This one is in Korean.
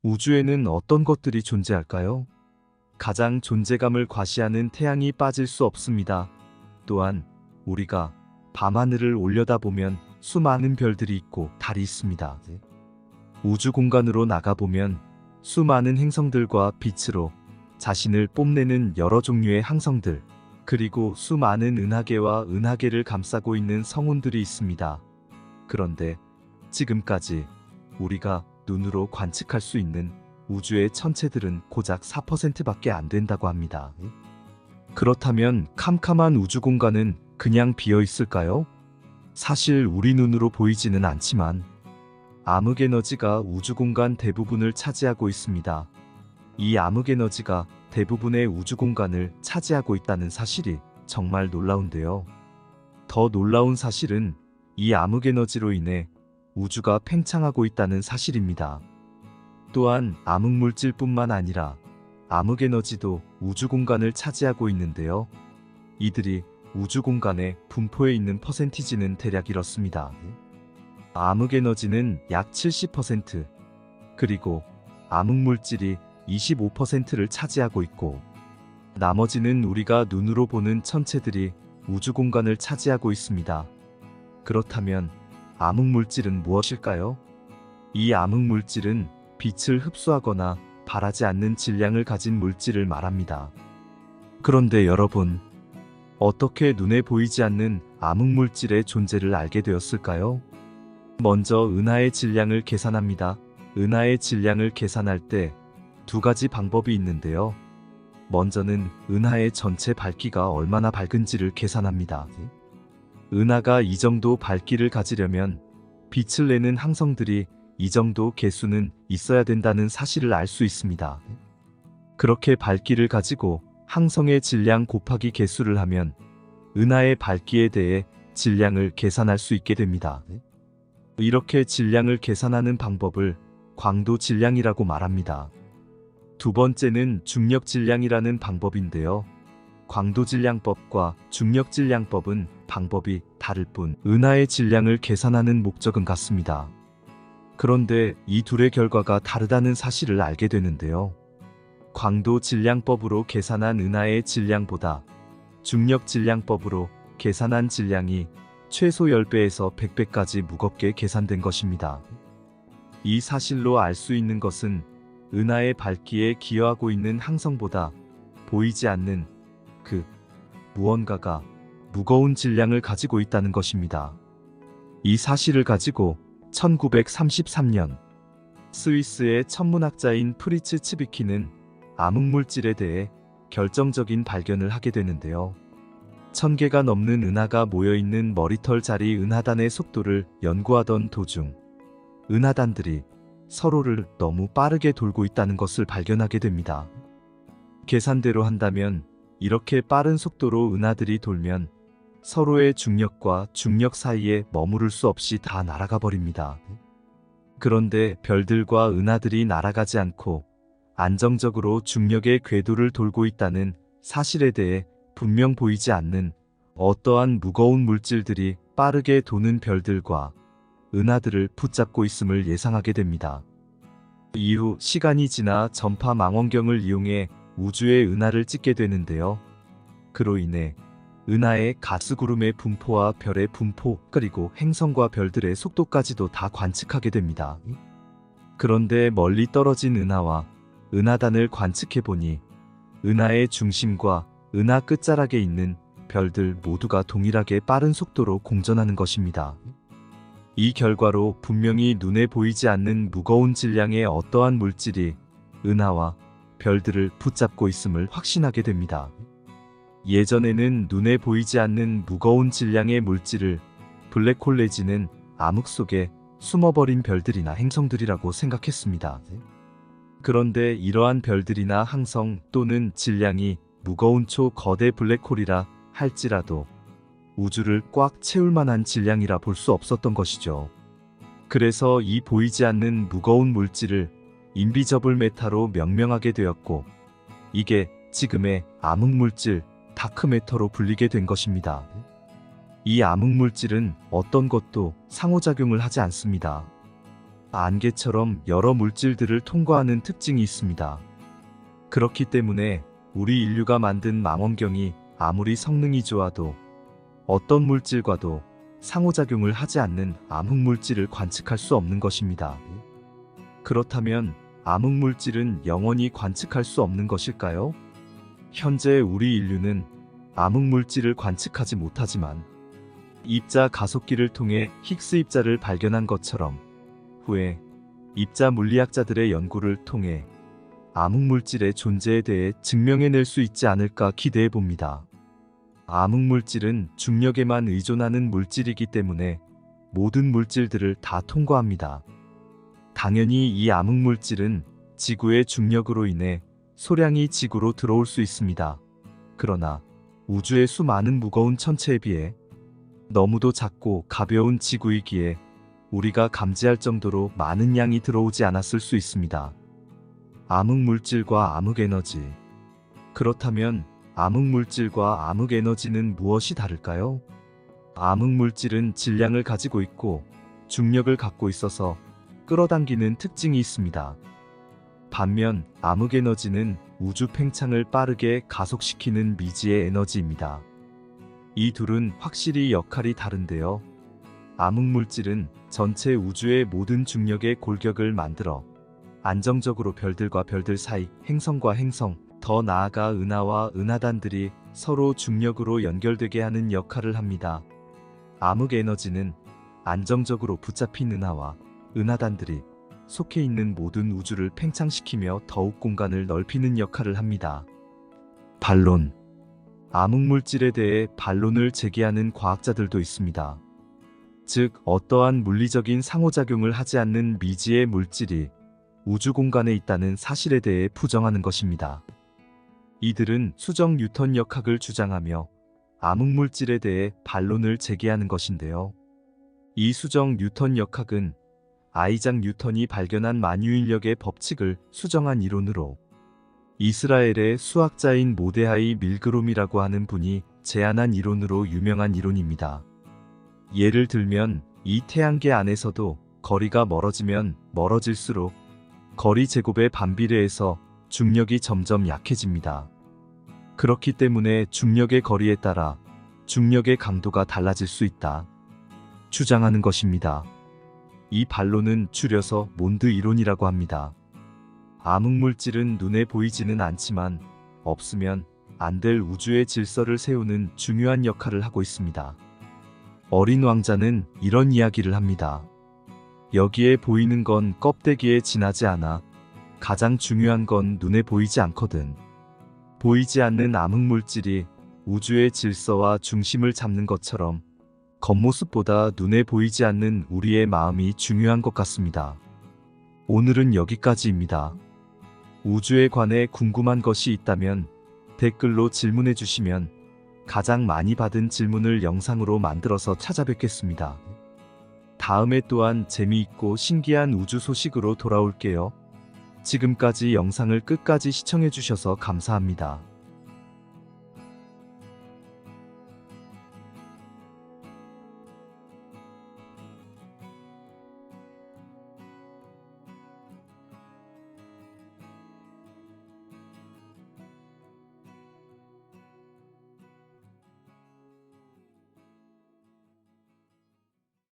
우주에는 어떤 것들이 존재할까요? 가장 존재감을 과시하는 태양이 빠질 수 없습니다. 또한 우리가 밤하늘을 올려다보면 수많은 별들이 있고 달이 있습니다. 우주 공간으로 나가보면 수많은 행성들과 빛으로 자신을 뽐내는 여러 종류의 항성들, 그리고 수많은 은하계와 은하계를 감싸고 있는 성운들이 있습니다. 그런데 지금까지 우리가 눈으로 관측할 수 있는 우주의 천체들은 고작 4%밖에 안 된다고 합니다. 그렇다면 캄캄한 우주 공간은 그냥 비어 있을까요? 사실 우리 눈으로 보이지는 않지만 암흑에너지가 우주 공간 대부분을 차지하고 있습니다. 이 암흑에너지가 대부분의 우주 공간을 차지하고 있다는 사실이 정말 놀라운데요. 더 놀라운 사실은 이 암흑에너지로 인해 우주가 팽창하고 있다는 사실입니다. 또한 암흑물질뿐만 아니라 암흑에너지도 우주 공간을 차지하고 있는데요. 이들이 우주 공간의 분포에 있는 퍼센티지는 대략 이렇습니다. 암흑에너지는 약 70%, 그리고 암흑물질이 25%를 차지하고 있고, 나머지는 우리가 눈으로 보는 천체들이 우주 공간을 차지하고 있습니다. 그렇다면 암흑물질은 무엇일까요? 이 암흑물질은 빛을 흡수하거나 바라지 않는 질량을 가진 물질을 말합니다. 그런데 여러분, 어떻게 눈에 보이지 않는 암흑물질의 존재를 알게 되었을까요? 먼저 은하의 질량을 계산합니다. 은하의 질량을 계산할 때 두 가지 방법이 있는데요. 먼저는 은하의 전체 밝기가 얼마나 밝은지를 계산합니다. 은하가 이 정도 밝기를 가지려면 빛을 내는 항성들이 이 정도 개수는 있어야 된다는 사실을 알 수 있습니다. 그렇게 밝기를 가지고 항성의 질량 곱하기 개수를 하면 은하의 밝기에 대해 질량을 계산할 수 있게 됩니다. 이렇게 질량을 계산하는 방법을 광도 질량이라고 말합니다. 두 번째는 중력 질량이라는 방법인데요. 광도 질량법과 중력 질량법은 방법이 다를 뿐 은하의 질량을 계산하는 목적은 같습니다. 그런데 이 둘의 결과가 다르다는 사실을 알게 되는데요. 광도 질량법으로 계산한 은하의 질량보다 중력 질량법으로 계산한 질량이 최소 10배에서 100배까지 무겁게 계산된 것입니다. 이 사실로 알 수 있는 것은 은하의 밝기에 기여하고 있는 항성보다 보이지 않는 그 무언가가 무거운 질량을 가지고 있다는 것입니다. 이 사실을 가지고 1933년 스위스의 천문학자인 프리츠 츠비키는 암흑물질에 대해 결정적인 발견을 하게 되는데요. 1000개가 넘는 은하가 모여있는 머리털 자리 은하단의 속도를 연구하던 도중 은하단들이 서로를 너무 빠르게 돌고 있다는 것을 발견하게 됩니다. 계산대로 한다면 이렇게 빠른 속도로 은하들이 돌면 서로의 중력과 중력 사이에 머무를 수 없이 다 날아가 버립니다. 그런데 별들과 은하들이 날아가지 않고 안정적으로 중력의 궤도를 돌고 있다는 사실에 대해 분명 보이지 않는 어떠한 무거운 물질들이 빠르게 도는 별들과 은하들을 붙잡고 있음을 예상하게 됩니다. 이후 시간이 지나 전파 망원경을 이용해 우주의 은하를 찍게 되는데요. 그로 인해 은하의 가스구름의 분포와 별의 분포, 그리고 행성과 별들의 속도까지도 다 관측하게 됩니다. 그런데 멀리 떨어진 은하와 은하단을 관측해보니 은하의 중심과 은하 끝자락에 있는 별들 모두가 동일하게 빠른 속도로 공전하는 것입니다. 이 결과로 분명히 눈에 보이지 않는 무거운 질량의 어떠한 물질이 은하와 별들을 붙잡고 있음을 확신하게 됩니다. 예전에는 눈에 보이지 않는 무거운 질량의 물질을 블랙홀 내지는 암흑 속에 숨어버린 별들이나 행성들이라고 생각했습니다. 그런데 이러한 별들이나 항성 또는 질량이 무거운 초거대 블랙홀이라 할지라도 우주를 꽉 채울 만한 질량이라 볼 수 없었던 것이죠. 그래서 이 보이지 않는 무거운 물질을 인비저블 메타로 명명하게 되었고, 이게 지금의 암흑물질 다크매터로 불리게 된 것입니다. 이 암흑물질은 어떤 것도 상호작용을 하지 않습니다. 안개처럼 여러 물질들을 통과하는 특징이 있습니다. 그렇기 때문에 우리 인류가 만든 망원경이 아무리 성능이 좋아도 어떤 물질과도 상호작용을 하지 않는 암흑물질을 관측할 수 없는 것입니다. 그렇다면 암흑물질은 영원히 관측할 수 없는 것일까요? 현재 우리 인류는 암흑물질을 관측하지 못하지만 입자 가속기를 통해 힉스 입자를 발견한 것처럼 후에 입자 물리학자들의 연구를 통해 암흑물질의 존재에 대해 증명해낼 수 있지 않을까 기대해 봅니다. 암흑물질은 중력에만 의존하는 물질이기 때문에 모든 물질들을 다 통과합니다. 당연히 이 암흑물질은 지구의 중력으로 인해 소량이 지구로 들어올 수 있습니다. 그러나 우주의 수많은 무거운 천체에 비해 너무도 작고 가벼운 지구이기에 우리가 감지할 정도로 많은 양이 들어오지 않았을 수 있습니다. 암흑물질과 암흑에너지. 그렇다면 암흑물질과 암흑에너지는 무엇이 다를까요? 암흑물질은 질량을 가지고 있고 중력을 갖고 있어서 끌어당기는 특징이 있습니다. 반면 암흑에너지는 우주 팽창을 빠르게 가속시키는 미지의 에너지입니다. 이 둘은 확실히 역할이 다른데요. 암흑물질은 전체 우주의 모든 중력의 골격을 만들어 안정적으로 별들과 별들 사이, 행성과 행성, 더 나아가 은하와 은하단들이 서로 중력으로 연결되게 하는 역할을 합니다. 암흑에너지는 안정적으로 붙잡힌 은하와 은하단들이 속해 있는 모든 우주를 팽창시키며 더욱 공간을 넓히는 역할을 합니다. 반론. 암흑물질에 대해 반론을 제기하는 과학자들도 있습니다. 즉, 어떠한 물리적인 상호작용을 하지 않는 미지의 물질이 우주 공간에 있다는 사실에 대해 부정하는 것입니다. 이들은 수정 뉴턴 역학을 주장하며 암흑물질에 대해 반론을 제기하는 것인데요. 이 수정 뉴턴 역학은 아이작 뉴턴이 발견한 만유인력의 법칙을 수정한 이론으로 이스라엘의 수학자인 모데하이 밀그롬이라고 하는 분이 제안한 이론으로 유명한 이론입니다. 예를 들면 이 태양계 안에서도 거리가 멀어지면 멀어질수록 거리 제곱에 반비례해서 중력이 점점 약해집니다. 그렇기 때문에 중력의 거리에 따라 중력의 강도가 달라질 수 있다 주장하는 것입니다. 이 반론은 줄여서 몬드 이론이라고 합니다. 암흑물질은 눈에 보이지는 않지만 없으면 안 될 우주의 질서를 세우는 중요한 역할을 하고 있습니다. 어린 왕자는 이런 이야기를 합니다. 여기에 보이는 건 껍데기에 지나지 않아 가장 중요한 건 눈에 보이지 않거든. 보이지 않는 암흑물질이 우주의 질서와 중심을 잡는 것처럼 겉모습보다 눈에 보이지 않는 우리의 마음이 중요한 것 같습니다. 오늘은 여기까지입니다. 우주에 관해 궁금한 것이 있다면 댓글로 질문해 주시면 가장 많이 받은 질문을 영상으로 만들어서 찾아뵙겠습니다. 다음에 또한 재미있고 신기한 우주 소식으로 돌아올게요. 지금까지 영상을 끝까지 시청해 주셔서 감사합니다.